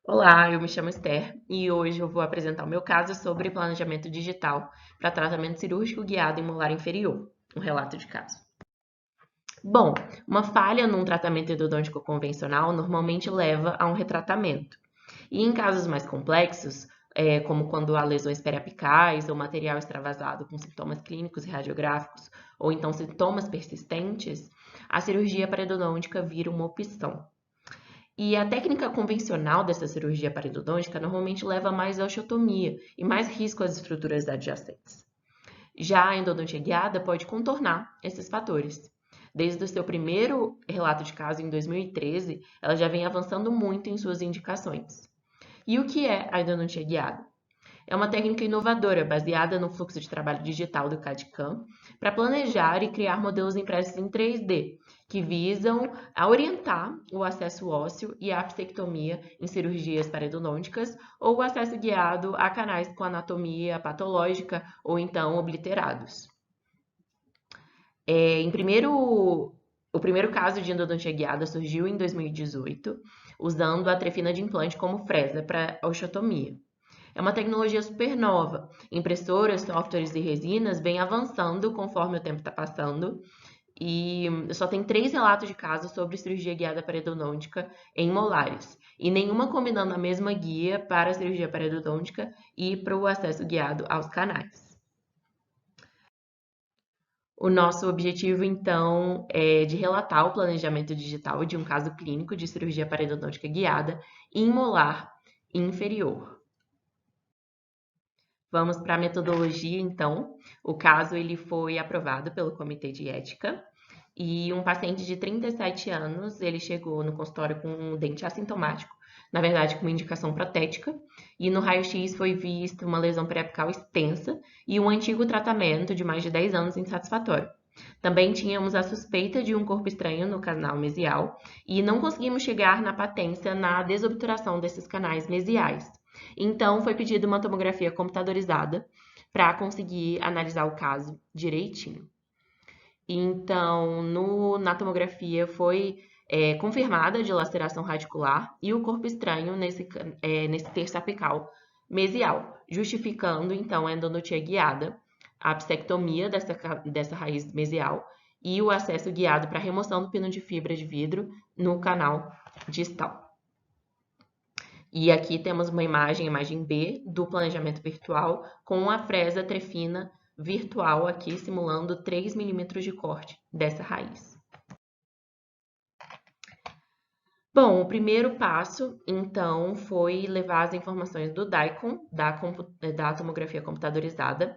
Olá, eu me chamo Esther e hoje eu vou apresentar o meu caso sobre planejamento digital para tratamento cirúrgico guiado em molar inferior, um relato de caso. Bom, uma falha num tratamento endodôntico convencional normalmente leva a um retratamento. E em casos mais complexos, como quando há lesões periapicais ou material extravasado com sintomas clínicos e radiográficos, ou então sintomas persistentes, a cirurgia parodôntica vira uma opção. E a técnica convencional dessa cirurgia parodôntica normalmente leva mais à osteotomia e mais risco às estruturas adjacentes. Já a endodontia guiada pode contornar esses fatores. Desde o seu primeiro relato de caso em 2013, ela já vem avançando muito em suas indicações. E o que é a endodontia guiada? É uma técnica inovadora baseada no fluxo de trabalho digital do CAD/CAM para planejar e criar modelos impressos em 3D, que visam a orientar o acesso ósseo e a apsectomia em cirurgias parodônticas ou o acesso guiado a canais com anatomia patológica ou então obliterados. O primeiro caso de endodontia guiada surgiu em 2018, usando a trefina de implante como fresa para osteotomia. É uma tecnologia super nova. Impressoras, softwares e resinas vêm avançando conforme o tempo está passando. E só tem 3 relatos de casos sobre cirurgia guiada parodôntica em molares. E nenhuma combinando a mesma guia para a cirurgia parodôntica e para o acesso guiado aos canais. O nosso objetivo, então, é de relatar o planejamento digital de um caso clínico de cirurgia parodôntica guiada em molar inferior. Vamos para a metodologia, então. O caso ele foi aprovado pelo Comitê de Ética e um paciente de 37 anos, ele chegou no consultório com um dente assintomático, na verdade com uma indicação protética, e no raio-x foi vista uma lesão periapical extensa e um antigo tratamento de mais de 10 anos insatisfatório. Também tínhamos a suspeita de um corpo estranho no canal mesial e não conseguimos chegar na patência na desobturação desses canais mesiais. Então, foi pedida uma tomografia computadorizada para conseguir analisar o caso direitinho. Então, na tomografia foi confirmada a dilaceração radicular e o corpo estranho nesse terço apical mesial, justificando então a endodontia guiada, a apsectomia dessa raiz mesial e o acesso guiado para remoção do pino de fibra de vidro no canal distal. E aqui temos uma imagem B, do planejamento virtual, com a fresa trefina virtual aqui simulando 3 milímetros de corte dessa raiz. Bom, o primeiro passo, então, foi levar as informações do DICOM, da tomografia computadorizada,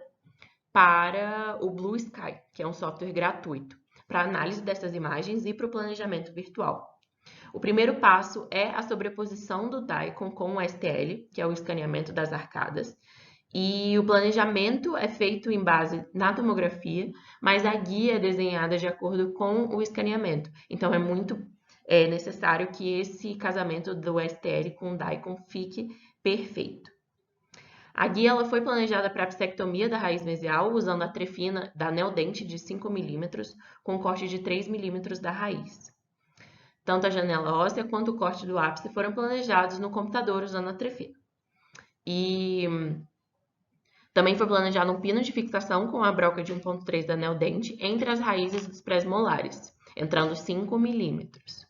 para o Blue Sky, que é um software gratuito, para análise dessas imagens e para o planejamento virtual. O primeiro passo é a sobreposição do DICOM com o STL, que é o escaneamento das arcadas, e o planejamento é feito em base na tomografia, mas a guia é desenhada de acordo com o escaneamento. Então, é muito necessário que esse casamento do STL com o DICOM fique perfeito. A guia ela foi planejada para a apsectomia da raiz mesial, usando a trefina da neodente de 5 milímetros, com corte de 3 milímetros da raiz. Tanto a janela óssea quanto o corte do ápice foram planejados no computador usando a trefina. E também foi planejado um pino de fixação com a broca de 1,3 da neodente entre as raízes dos pré-molares, entrando 5 milímetros.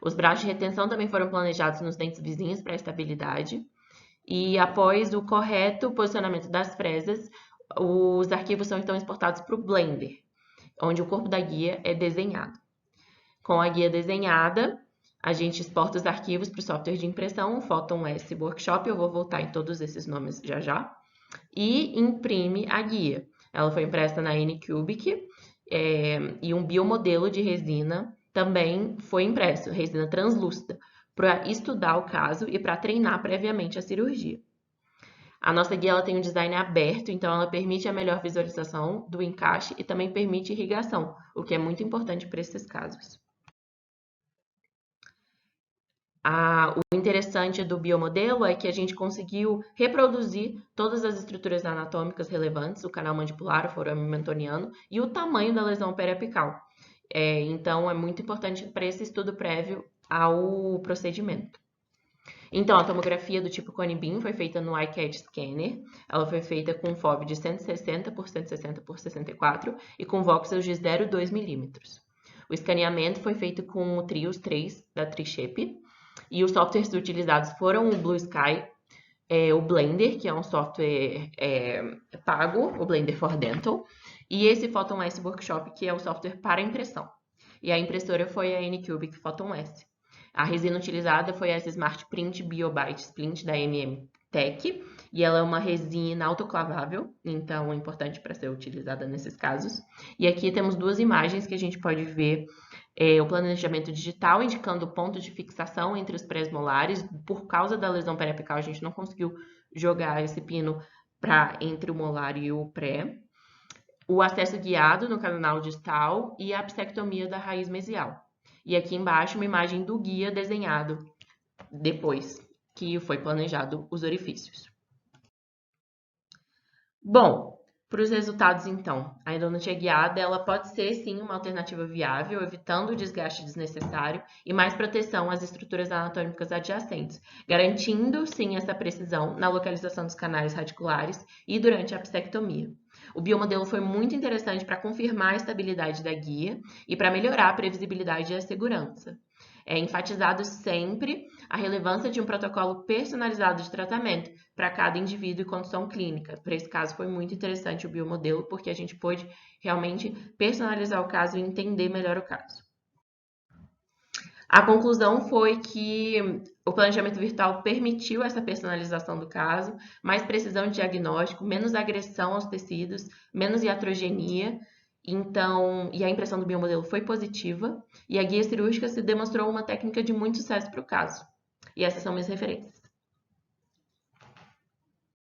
Os braços de retenção também foram planejados nos dentes vizinhos para estabilidade. E após o correto posicionamento das fresas, os arquivos são então exportados para o Blender, onde o corpo da guia é desenhado. Com a guia desenhada, a gente exporta os arquivos para o software de impressão, o Photon S Workshop, eu vou voltar em todos esses nomes já já, e imprime a guia. Ela foi impressa na N-Cubic e um biomodelo de resina também foi impresso, resina translúcida, para estudar o caso e para treinar previamente a cirurgia. A nossa guia ela tem um design aberto, então ela permite a melhor visualização do encaixe e também permite irrigação, o que é muito importante para esses casos. O interessante do biomodelo é que a gente conseguiu reproduzir todas as estruturas anatômicas relevantes, o canal mandibular, o forame mentoniano e o tamanho da lesão periapical. Então, é muito importante para esse estudo prévio ao procedimento. Então, a tomografia do tipo cone beam foi feita no iCAD Scanner. Ela foi feita com FOV de 160 por 160 por 64 e com voxels de 0,2 milímetros. O escaneamento foi feito com o Trios 3 da Trishape e os softwares utilizados foram o Blue Sky, o Blender, que é um software pago, o Blender for Dental, e esse Photon S Workshop, que é o software para impressão. E a impressora foi a Anycubic Photon S. A resina utilizada foi essa Smart Print BioBite Splint da MM-Tech, e ela é uma resina autoclavável, então é importante para ser utilizada nesses casos. E aqui temos duas imagens que a gente pode ver o planejamento digital, indicando o ponto de fixação entre os pré-molares. Por causa da lesão periapical, a gente não conseguiu jogar esse pino para entre o molar e o pré. O acesso guiado no canal distal e a apsectomia da raiz mesial. E aqui embaixo uma imagem do guia desenhado depois que foi planejado os orifícios. Bom, para os resultados então, a endodontia guiada ela pode ser sim uma alternativa viável, evitando o desgaste desnecessário e mais proteção às estruturas anatômicas adjacentes, garantindo sim essa precisão na localização dos canais radiculares e durante a apsectomia. O biomodelo foi muito interessante para confirmar a estabilidade da guia e para melhorar a previsibilidade e a segurança. É enfatizado sempre a relevância de um protocolo personalizado de tratamento para cada indivíduo e condição clínica. Para esse caso foi muito interessante o biomodelo, porque a gente pôde realmente personalizar o caso e entender melhor o caso. A conclusão foi que o planejamento virtual permitiu essa personalização do caso, mais precisão de diagnóstico, menos agressão aos tecidos, menos iatrogenia. Então, e a impressão do biomodelo foi positiva, e a guia cirúrgica se demonstrou uma técnica de muito sucesso para o caso. E essas são minhas referências.